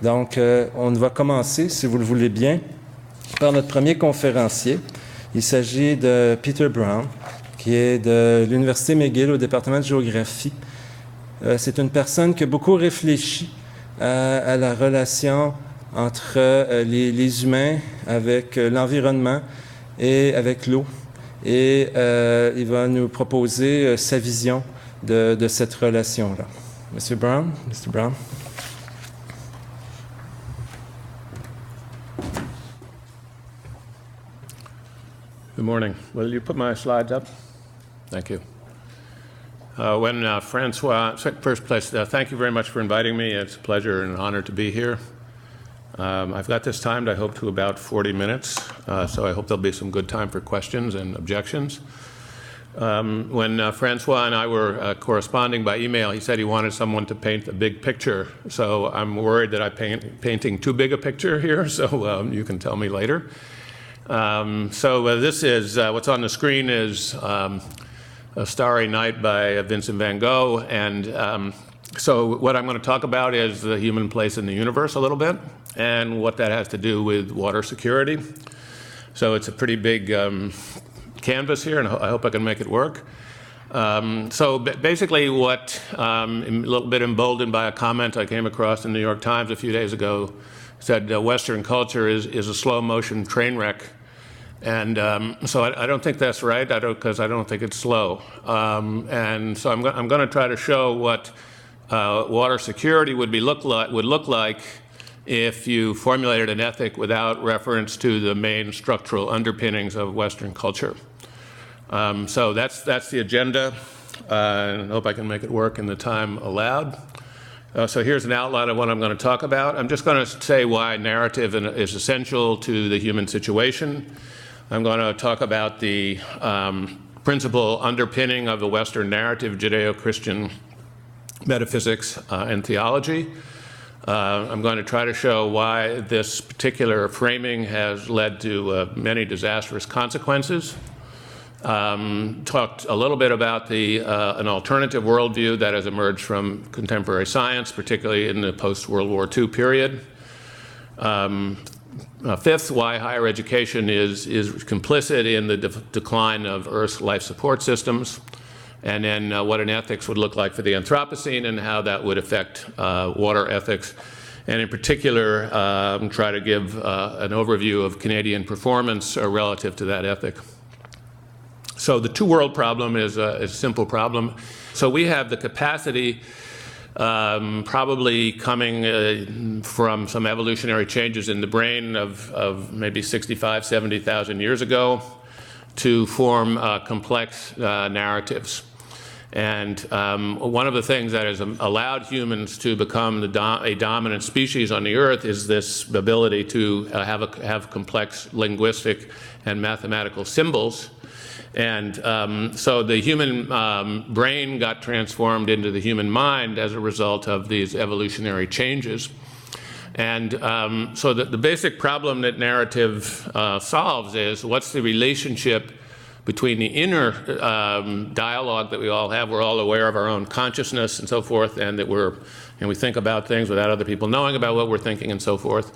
Donc, on va commencer, si vous le voulez bien, par notre premier conférencier. Il s'agit de Peter Brown, qui est de l'Université McGill au département de géographie. C'est une personne qui a beaucoup réfléchi à la relation entre les humains avec l'environnement et avec l'eau. Et il va nous proposer sa vision de cette relation-là. Monsieur Brown, Mr. Brown. Good morning. Will you put my slides up? Thank you. Francois, first place, thank you very much for inviting me. It's a pleasure and an honor to be here. I've got this timed, I hope, to about 40 minutes, so I hope there'll be some good time for questions and objections. When Francois and I were corresponding by email, he said he wanted someone to paint a big picture, so I'm worried that I'm painting too big a picture here, so you can tell me later. This is, what's on the screen is A Starry Night by Vincent van Gogh, and so what I'm going to talk about is the human place in the universe a little bit, and what that has to do with water security. So it's a pretty big canvas here, and I hope I can make it work. Basically what, a little bit emboldened by a comment I came across in the New York Times a few days ago, said Western culture is a slow motion train wreck. And so I don't think that's right, because I don't think it's slow. And so I'm going to try to show what water security would look like if you formulated an ethic without reference to the main structural underpinnings of Western culture. So that's the agenda, and I hope I can make it work in the time allowed. So here's an outline of what I'm going to talk about. I'm just going to say why narrative is essential to the human situation. I'm going to talk about the principal underpinning of the Western narrative, Judeo-Christian metaphysics and theology. I'm going to try to show why this particular framing has led to many disastrous consequences. Talked a little bit about an alternative worldview that has emerged from contemporary science, particularly in the post-World War II period. Fifth, why higher education is complicit in the decline of Earth's life support systems. And then what an ethics would look like for the Anthropocene and how that would affect water ethics. And in particular, try to give an overview of Canadian performance relative to that ethic. So the two-world problem is a simple problem. So we have the capacity, probably coming from some evolutionary changes in the brain of maybe 65, 70,000 years ago, to form complex narratives. And one of the things that has allowed humans to become a dominant species on the Earth is this ability to have complex linguistic and mathematical symbols. And so the human brain got transformed into the human mind as a result of these evolutionary changes. And so the basic problem that narrative solves is, what's the relationship between the inner dialogue that we all have? We're all aware of our own consciousness and so forth, and that we think about things without other people knowing about what we're thinking and so forth.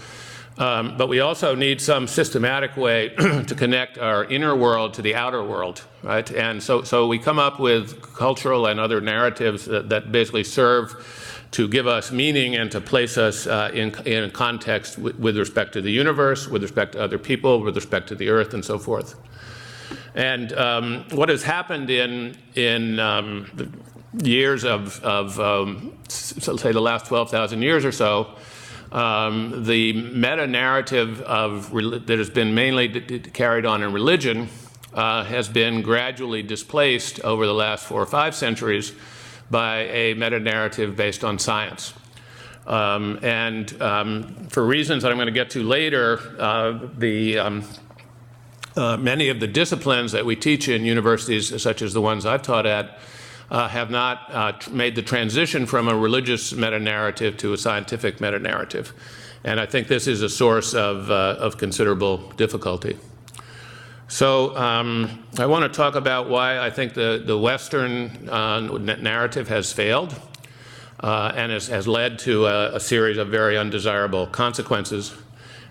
But we also need some systematic way to connect our inner world to the outer world, right? And so we come up with cultural and other narratives that basically serve to give us meaning and to place us in a context with respect to the universe, with respect to other people, with respect to the Earth, and so forth. And what has happened in the years of say the last 12,000 years or so, the meta-narrative that has been mainly carried on in religion has been gradually displaced over the last 4 or 5 centuries by a meta-narrative based on science. For reasons that I'm going to get to later, many of the disciplines that we teach in universities, such as the ones I've taught at, have not made the transition from a religious meta-narrative to a scientific meta-narrative. And I think this is a source of considerable difficulty. So I want to talk about why I think the Western narrative has failed. and has led to a series of very undesirable consequences.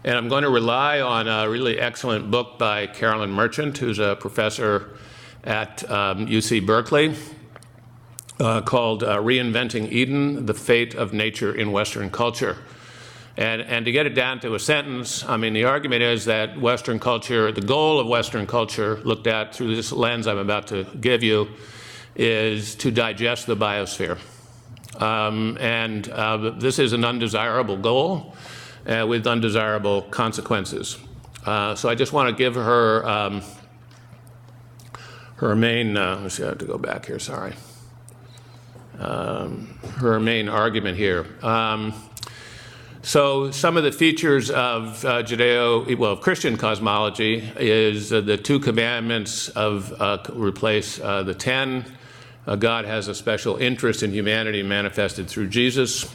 And I'm going to rely on a really excellent book by Carolyn Merchant, who's a professor at UC Berkeley, called Reinventing Eden, The Fate of Nature in Western Culture. And to get it down to a sentence, I mean, the argument is that Western culture, the goal of Western culture, looked at through this lens I'm about to give you, is to digest the biosphere. This is an undesirable goal with undesirable consequences. So I just want to give her her main, let's see, I have to go back here, sorry. Her main argument here. So some of the features of Christian cosmology is the 2 commandments replace the 10. God has a special interest in humanity manifested through Jesus.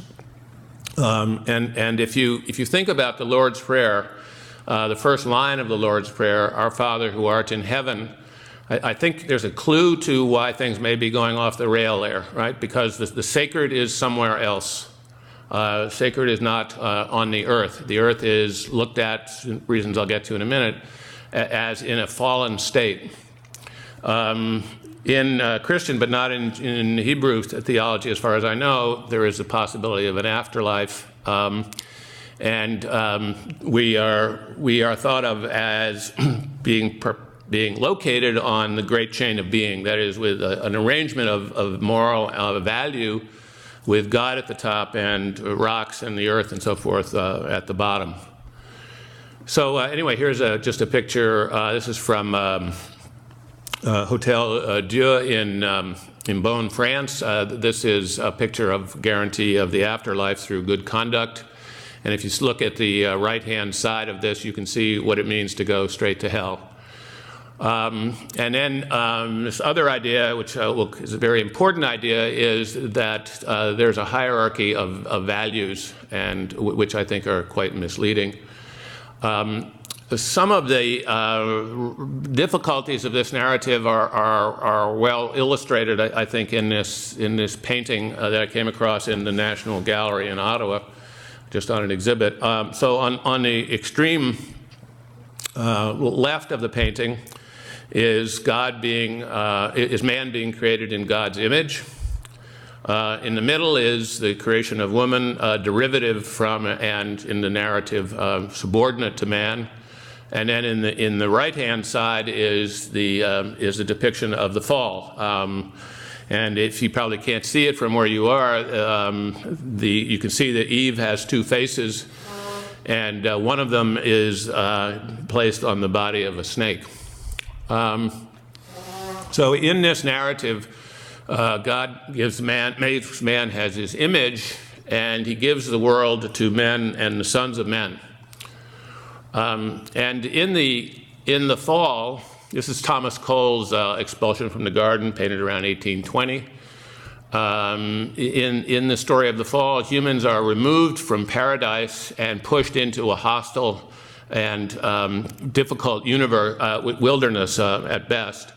And if you think about the Lord's Prayer, the first line of the Lord's Prayer, Our Father who art in heaven, I think there's a clue to why things may be going off the rail there, right? Because the sacred is somewhere else. Sacred is not on the earth. The earth is looked at, reasons I'll get to in a minute, as in a fallen state. In Christian, but not in Hebrew theology, as far as I know, there is a possibility of an afterlife. We are thought of as being located on the great chain of being, that is, with an arrangement of moral value, with God at the top and rocks and the earth and so forth at the bottom. So anyway, here's just a picture. This is from Hotel Dieu in Beaune, France. This is a picture of guarantee of the afterlife through good conduct. And if you look at the right-hand side of this, you can see what it means to go straight to hell. And then this other idea, which is a very important idea, is that there's a hierarchy of values, and which I think are quite misleading. Some of the difficulties of this narrative are well illustrated, I think, in this painting that I came across in the National Gallery in Ottawa, just on an exhibit. So on the extreme left of the painting is man being created in God's image. In the middle is the creation of woman, derivative from and in the narrative subordinate to man. And then in the right-hand side is the depiction of the fall. And if you probably can't see it from where you are, you can see that Eve has 2 faces, and one of them is placed on the body of a snake. So in this narrative, God makes man has his image, and he gives the world to men and the sons of men. And in the fall, this is Thomas Cole's Expulsion from the Garden, painted around 1820. In the story of the fall, humans are removed from paradise and pushed into a hostile and difficult wilderness at best.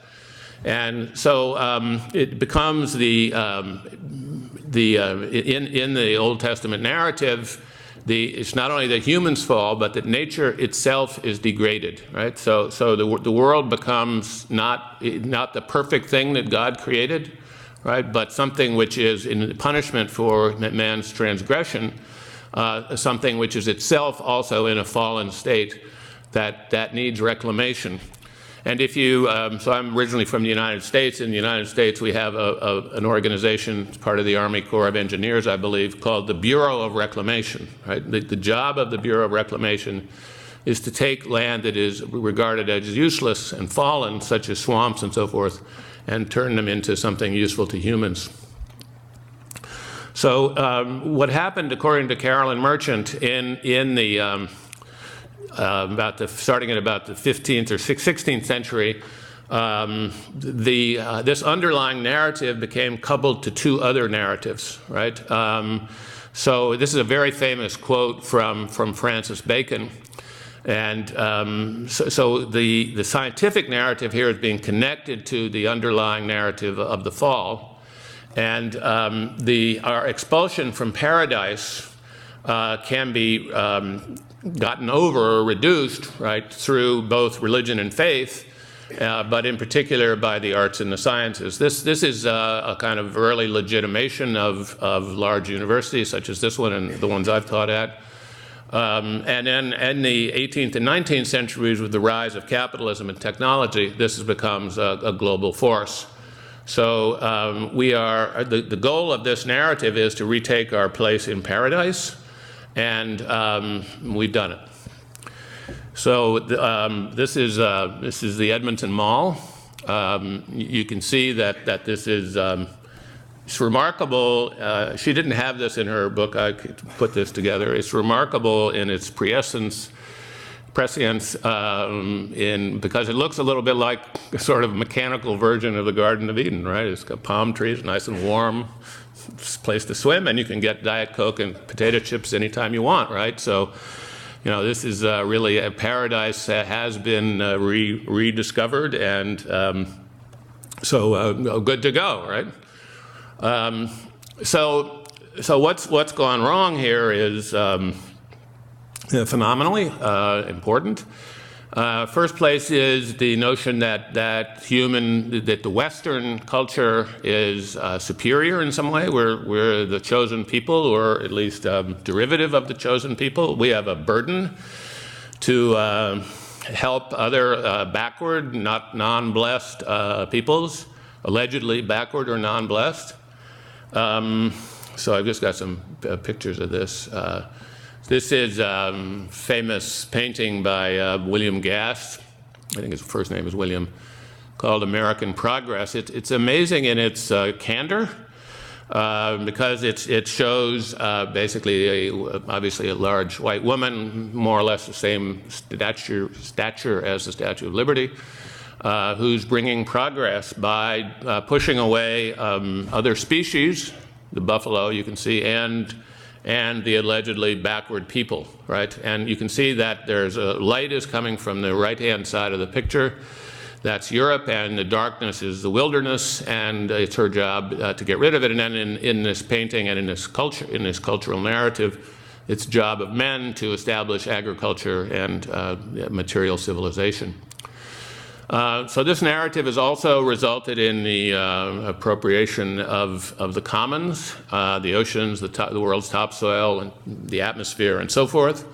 And so it becomes in the Old Testament narrative, it's not only that humans fall, but that nature itself is degraded, right? So the world becomes not the perfect thing that God created, right? But something which is in punishment for man's transgression, something which is itself also in a fallen state that needs reclamation. And if you, so I'm originally from the United States. In the United States, we have an organization, it's part of the Army Corps of Engineers, I believe, called the Bureau of Reclamation, right? The job of the Bureau of Reclamation is to take land that is regarded as useless and fallen, such as swamps and so forth, and turn them into something useful to humans. So what happened, according to Carolyn Merchant, in the starting at about the 15th or 16th century, this underlying narrative became coupled to 2 other narratives, right? So this is a very famous quote from Francis Bacon. And so the scientific narrative here is being connected to the underlying narrative of the fall. And our expulsion from paradise can be gotten over or reduced, right, through both religion and faith, but in particular by the arts and the sciences. This is a kind of early legitimation of large universities such as this one and the ones I've taught at. And then in the 18th and 19th centuries, with the rise of capitalism and technology, this becomes a global force. So the goal of this narrative is to retake our place in paradise, and we've done it. So this is the Edmonton Mall. You can see that this is it's remarkable. She didn't have this in her book. I could put this together. It's remarkable in its prescience, because it looks a little bit like a sort of mechanical version of the Garden of Eden, right? It's got palm trees, nice and warm, place to swim, and you can get Diet Coke and potato chips anytime you want, right? So, you know, this is really a paradise that has been rediscovered, and so good to go, right? So what's gone wrong here is phenomenally important. First place is the notion that the Western culture is superior in some way. We're the chosen people, or at least derivative of the chosen people. We have a burden to help other backward, not non-blessed peoples, allegedly backward or non-blessed. So I've just got some pictures of this. This is famous painting by William Gast. I think his first name is William, called American Progress. It's amazing in its candor, because it shows basically obviously a large white woman, more or less the same stature as the Statue of Liberty, who's bringing progress by pushing away other species, the buffalo you can see, and the allegedly backward people, right? And you can see that there's light is coming from the right-hand side of the picture. That's Europe, and the darkness is the wilderness, and it's her job to get rid of it. And then in this painting and in this cultural narrative, it's the job of men to establish agriculture and material civilization. So this narrative has also resulted in the appropriation of the commons, the oceans, the world's topsoil, and the atmosphere, and so forth.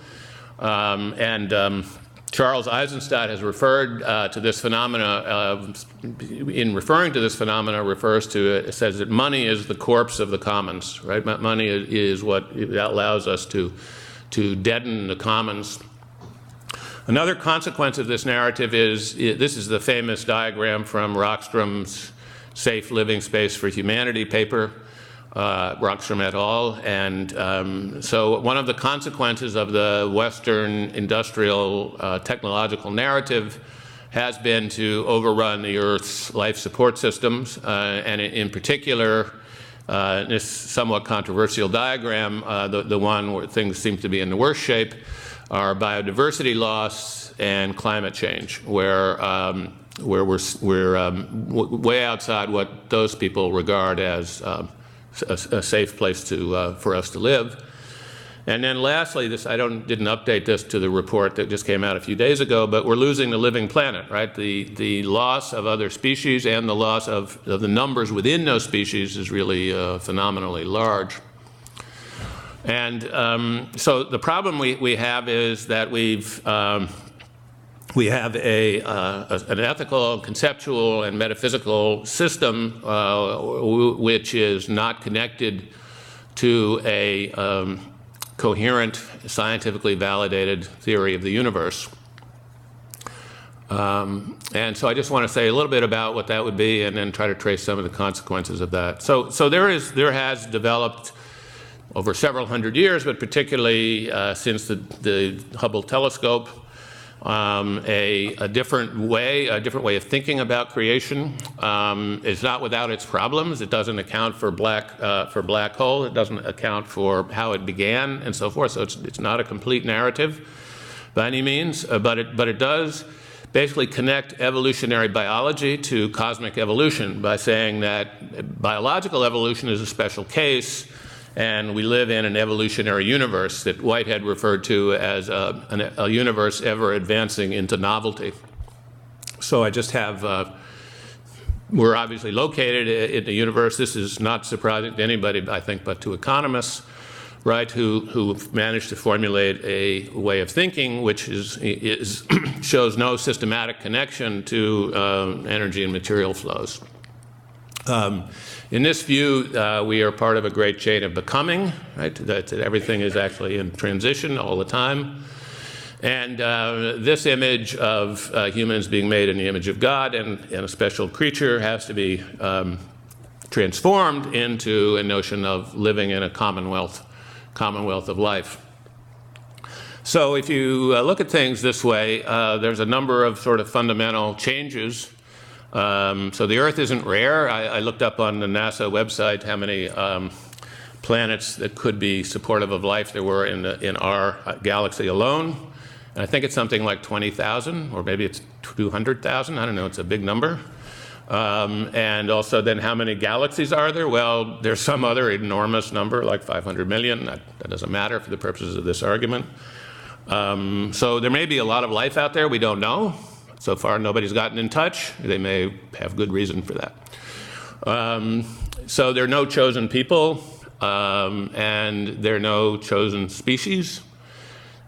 Charles Eisenstadt has referred to this phenomena, in referring to this phenomena, refers to it, says that money is the corpse of the commons, right? Money is what allows us to deaden the commons. Another consequence of this narrative is, this is the famous diagram from Rockstrom's Safe Living Space for Humanity paper, Rockstrom et al. And so one of the consequences of the Western industrial technological narrative has been to overrun the Earth's life support systems, and in particular, this somewhat controversial diagram, the one where things seem to be in the worst shape, are biodiversity loss and climate change, where we're way outside what those people regard as a safe place for us to live. And then lastly, I didn't update this to the report that just came out a few days ago, but we're losing the living planet, right? The loss of other species and the loss of the numbers within those species is really phenomenally large. And so the problem we have is that we have an ethical, conceptual, and metaphysical system which is not connected to a coherent, scientifically validated theory of the universe. And so I just want to say a little bit about what that would be, and then try to trace some of the consequences of that. So there has developed over several hundred years, but particularly since the Hubble telescope, a different way of thinking about creation. It's not without its problems. It doesn't account for black hole. It doesn't account for how it began and so forth. So it's not a complete narrative by any means, but it does basically connect evolutionary biology to cosmic evolution by saying that biological evolution is a special case, and we live in an evolutionary universe that Whitehead referred to as a universe ever advancing into novelty. So I just have, we're obviously located in the universe. This is not surprising to anybody, I think, but to economists, right, who managed to formulate a way of thinking which shows no systematic connection to energy and material flows. In this view, we are part of a great chain of becoming, right? That everything is actually in transition all the time. And this image of humans being made in the image of God and a special creature has to be transformed into a notion of living in a commonwealth of life. So if you look at things this way, there's a number of sort of fundamental changes. So the Earth isn't rare. I looked up on the NASA website how many planets that could be supportive of life there were in our galaxy alone. And I think it's something like 20,000, or maybe it's 200,000. I don't know, it's a big number. And also then how many galaxies are there? Well, there's some other enormous number, like 500 million. That doesn't matter for the purposes of this argument. So there may be a lot of life out there, we don't know. So far, nobody's gotten in touch. They may have good reason for that. So there are no chosen people, and there are no chosen species.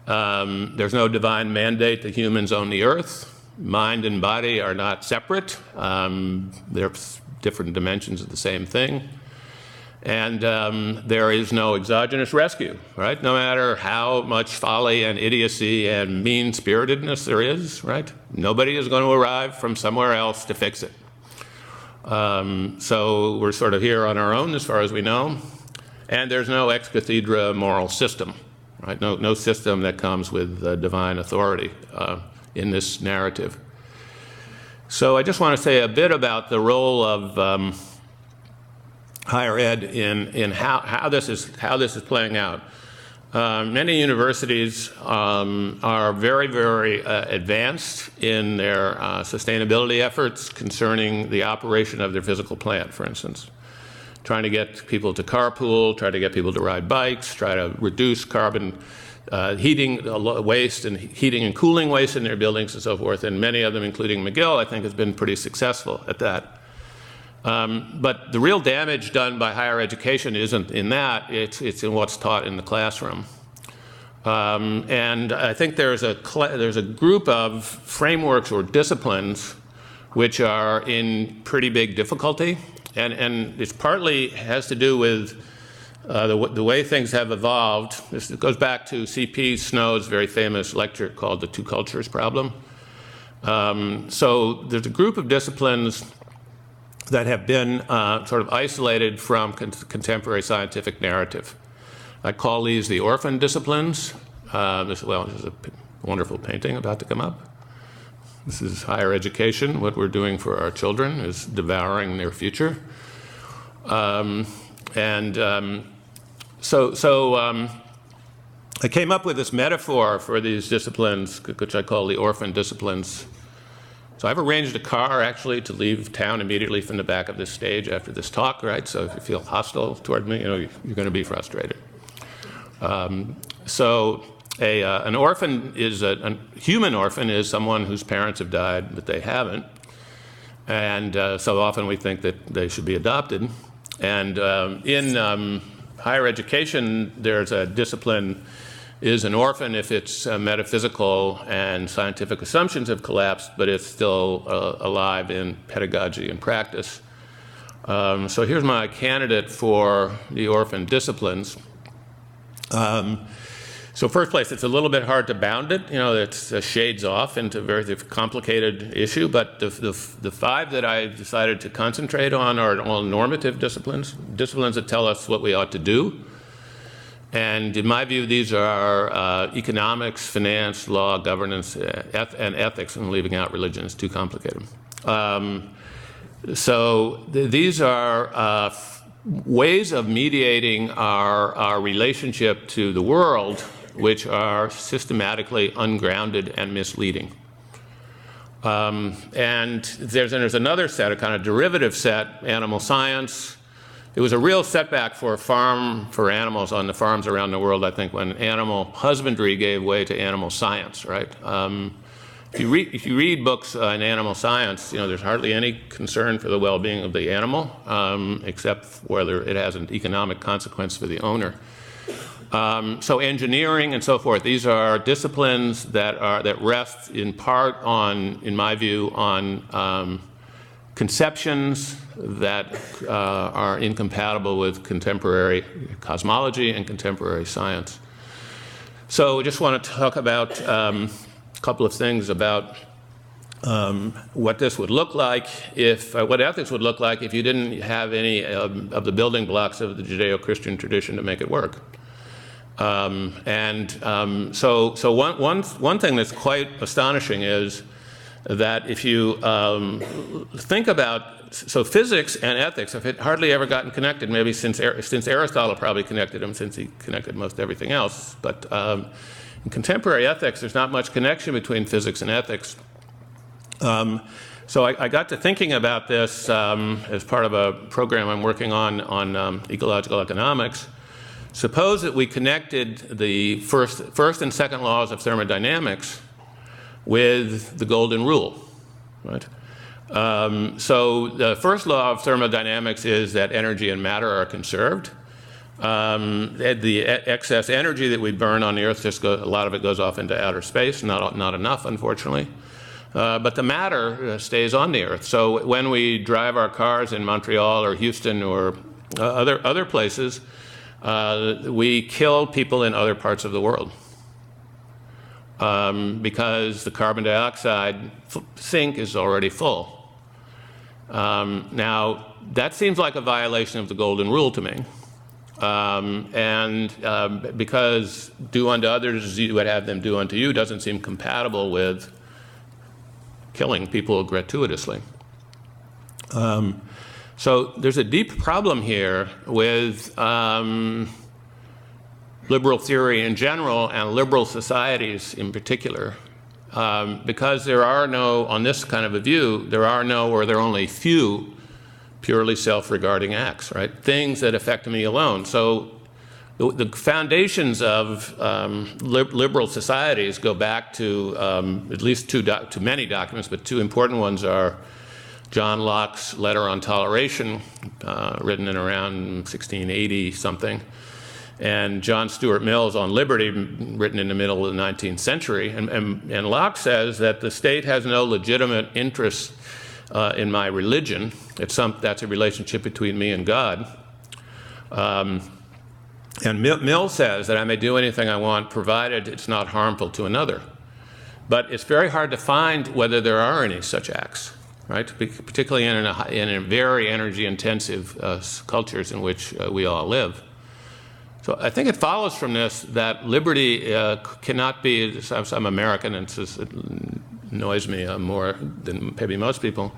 There's no divine mandate that humans own the Earth. Mind and body are not separate. They're different dimensions of the same thing. And there is no exogenous rescue, right? No matter how much folly and idiocy and mean-spiritedness there is, right? Nobody is going to arrive from somewhere else to fix it. So we're sort of here on our own as far as we know. And there's no ex cathedra moral system, right? No system that comes with divine authority in this narrative. So I just want to say a bit about the role of higher ed in how this is playing out. Many universities are very, very advanced in their sustainability efforts concerning the operation of their physical plant, for instance. Trying to get people to carpool, try to get people to ride bikes, try to reduce carbon heating waste and heating and cooling waste in their buildings and so forth. And many of them, including McGill, I think has been pretty successful at that. But the real damage done by higher education isn't in that, it's in what's taught in the classroom. And I think there's a group of frameworks or disciplines which are in pretty big difficulty. And it partly has to do with the way things have evolved. This goes back to C.P. Snow's very famous lecture called The Two Cultures Problem. So there's a group of disciplines that have been sort of isolated from contemporary scientific narrative. I call these the orphan disciplines. This is a wonderful painting about to come up. This is higher education. What we're doing for our children is devouring their future. So I came up with this metaphor for these disciplines, which I call the orphan disciplines. So I've arranged a car, actually, to leave town immediately from the back of this stage after this talk, right? So if you feel hostile toward me, you're going to be frustrated. An orphan is a human orphan is someone whose parents have died, but they haven't. And so often we think that they should be adopted. And in higher education, there's a discipline is an orphan if its metaphysical and scientific assumptions have collapsed, but it's still alive in pedagogy and practice. So here's my candidate for the orphan disciplines. So first place, it's a little bit hard to bound it. It's shades off into a very complicated issue, but the five that I decided to concentrate on are all normative disciplines that tell us what we ought to do. And in my view, these are economics, finance, law, governance, and ethics. I'm leaving out religion, it's too complicated. These are ways of mediating our relationship to the world, which are systematically ungrounded and misleading. And there's another set, a kind of derivative set, animal science. It was a real setback for animals on the farms around the world, I think, when animal husbandry gave way to animal science, right? If you read books in animal science, there's hardly any concern for the well-being of the animal, except whether it has an economic consequence for the owner. So engineering and so forth, these are disciplines that rest in part on, in my view, on conceptions that are incompatible with contemporary cosmology and contemporary science. So I just want to talk about a couple of things about what this would look like what ethics would look like if you didn't have any of the building blocks of the Judeo-Christian tradition to make it work. So one thing that's quite astonishing is that if you think about, so physics and ethics have hardly ever gotten connected, maybe since Aristotle probably connected them, since he connected most everything else. But in contemporary ethics, there's not much connection between physics and ethics. So I got to thinking about this as part of a program I'm working on ecological economics. Suppose that we connected the first and second laws of thermodynamics with the golden rule, right? So the first law of thermodynamics is that energy and matter are conserved. The excess energy that we burn on the Earth, a lot of it goes off into outer space, not enough, unfortunately. But the matter stays on the Earth. So when we drive our cars in Montreal or Houston or other places, we kill people in other parts of the world because the carbon dioxide sink is already full. Now, that seems like a violation of the golden rule to me. Because do unto others as you would have them do unto you doesn't seem compatible with killing people gratuitously. So there's a deep problem here with liberal theory in general and liberal societies in particular, because there are no, on this kind of a view, there are no, or there are only few purely self-regarding acts, right? Things that affect me alone. So the foundations of liberal societies go back to at least to many documents, but two important ones are John Locke's Letter on Toleration, written in around 1680 something, and John Stuart Mill's On Liberty, written in the middle of the 19th century. And Locke says that the state has no legitimate interest in my religion. That's a relationship between me and God. And Mill says that I may do anything I want, provided it's not harmful to another. But it's very hard to find whether there are any such acts, right? Particularly in a very energy-intensive cultures in which we all live. So I think it follows from this that liberty cannot be, I'm American and it annoys me more than maybe most people.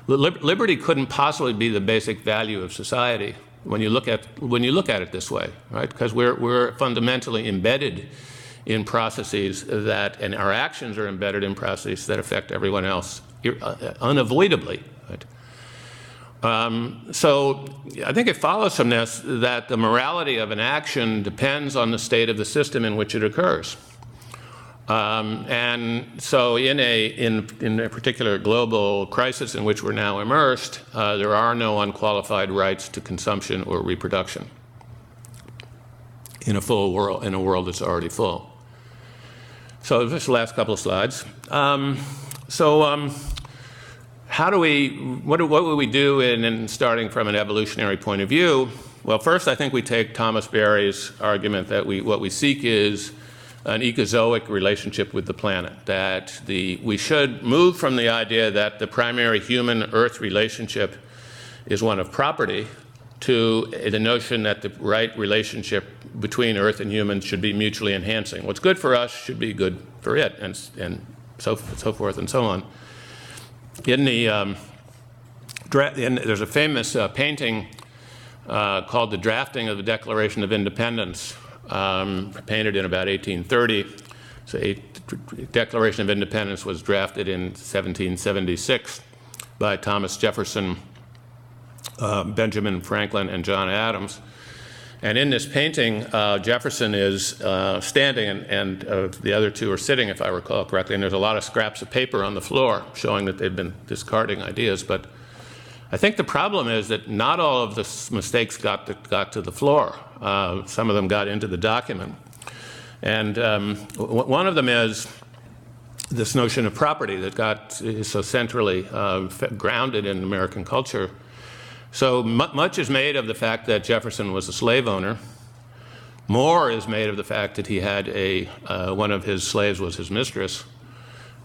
Liberty couldn't possibly be the basic value of society when you look at it this way, right? Because we're fundamentally embedded in processes and our actions are embedded in processes that affect everyone else unavoidably, right? So I think it follows from this that the morality of an action depends on the state of the system in which it occurs. And so in a particular global crisis in which we're now immersed, there are no unqualified rights to consumption or reproduction in a world that's already full. So just the last couple of slides. What would we do in starting from an evolutionary point of view? Well, first I think we take Thomas Berry's argument that what we seek is an ecozoic relationship with the planet, that we should move from the idea that the primary human-Earth relationship is one of property to the notion that the right relationship between Earth and humans should be mutually enhancing. What's good for us should be good for it, and so forth and so on. There's a famous painting called The Drafting of the Declaration of Independence, painted in about 1830 So Declaration of Independence was drafted in 1776 by Thomas Jefferson, Benjamin Franklin, and John Adams. And in this painting, Jefferson is standing, and the other two are sitting, if I recall correctly, and there's a lot of scraps of paper on the floor showing that they've been discarding ideas. But I think the problem is that not all of the mistakes got to the floor. Some of them got into the document. And one of them is this notion of property that is so centrally grounded in American culture. So much is made of the fact that Jefferson was a slave owner. More is made of the fact that he had one of his slaves was his mistress.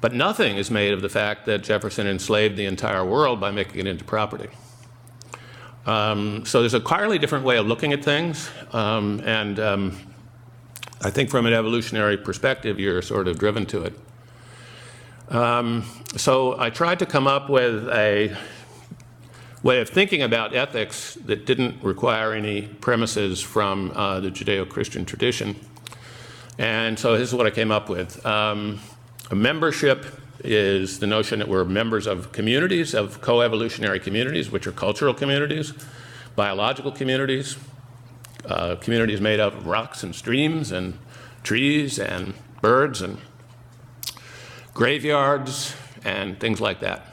But nothing is made of the fact that Jefferson enslaved the entire world by making it into property. So there's a entirely different way of looking at things. I think from an evolutionary perspective, you're sort of driven to it. So I tried to come up with a way of thinking about ethics that didn't require any premises from the Judeo-Christian tradition. And so this is what I came up with. A membership is the notion that we're members of communities, of co-evolutionary communities, which are cultural communities, biological communities, communities made up of rocks and streams and trees and birds and graveyards and things like that.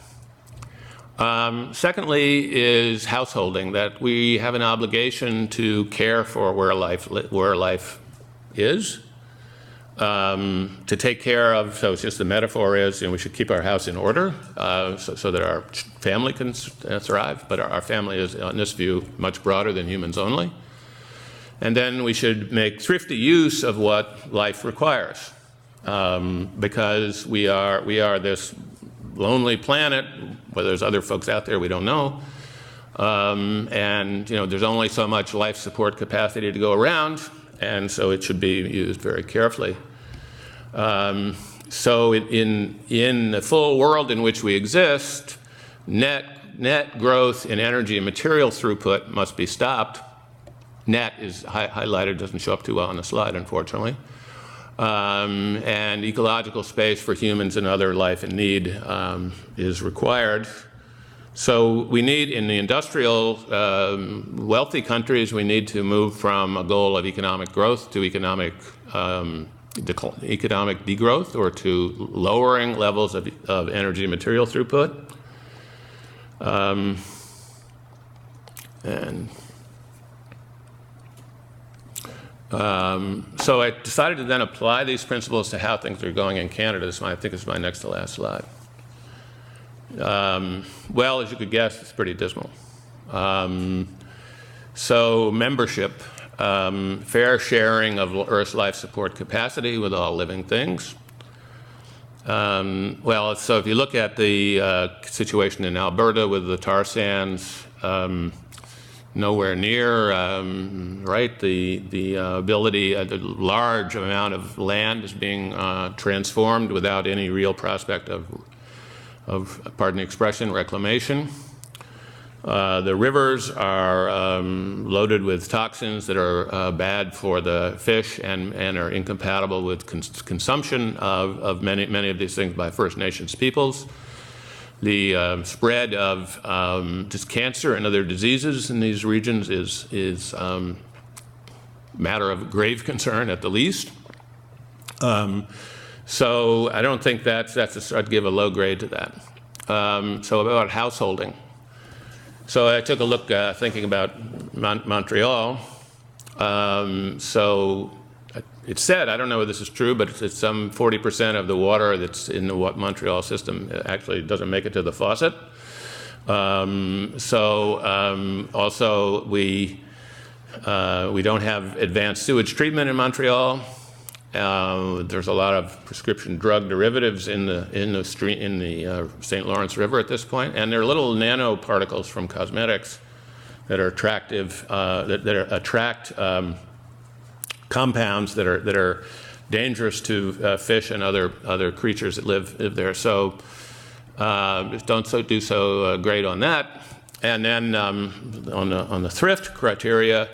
Secondly is householding, that we have an obligation to care for where life is, to take care of, so it's just the metaphor is, we should keep our house in order so that our family can thrive, but our family is, in this view, much broader than humans only. And then we should make thrifty use of what life requires, because we are this lonely planet, whether there's other folks out there we don't know, and there's only so much life support capacity to go around, and so it should be used very carefully. So in the full world in which we exist, net growth in energy and material throughput must be stopped. Net is highlighted, doesn't show up too well on the slide, unfortunately. And ecological space for humans and other life in need is required. So we need, in the industrial, wealthy countries, we need to move from a goal of economic growth to economic degrowth, or to lowering levels of energy and material throughput. So I decided to then apply these principles to how things are going in Canada. I think this is my next to last slide. Well, as you could guess, it's pretty dismal. So membership, fair sharing of Earth's life support capacity with all living things. Well, so if you look at the situation in Alberta with the tar sands, nowhere near, right? The ability, the large amount of land is being transformed without any real prospect of pardon the expression, reclamation. The rivers are loaded with toxins that are bad for the fish and are incompatible with consumption of many of these things by First Nations peoples. The spread of just cancer and other diseases in these regions is matter of grave concern at the least. So I don't think I'd give a low grade to that. So about householding. So I took a look thinking about Montreal. So it's said, I don't know if this is true, but it's some 40% of the water that's in the Montreal system actually doesn't make it to the faucet. Also we don't have advanced sewage treatment in Montreal. There's a lot of prescription drug derivatives in the St. Lawrence River at this point, and there are little nanoparticles from cosmetics that are attractive, that attract compounds that are dangerous to fish and other creatures that live there. So don't do so great on that. And then on the thrift criteria,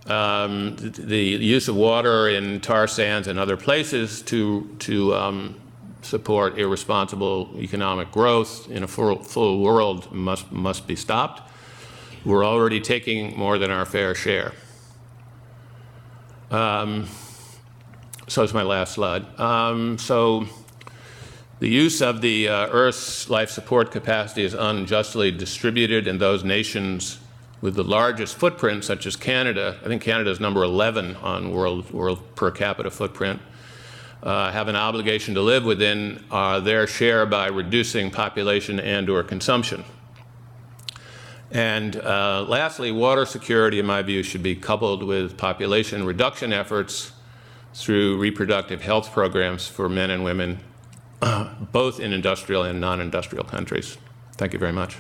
the use of water in tar sands and other places to support irresponsible economic growth in a full world must be stopped. We're already taking more than our fair share. So it's my last slide. So the use of the Earth's life support capacity is unjustly distributed, and those nations with the largest footprint, such as Canada, I think Canada is number 11 on world per capita footprint, have an obligation to live within their share by reducing population and/or consumption. And lastly, water security, in my view, should be coupled with population reduction efforts through reproductive health programs for men and women, both in industrial and non-industrial countries. Thank you very much.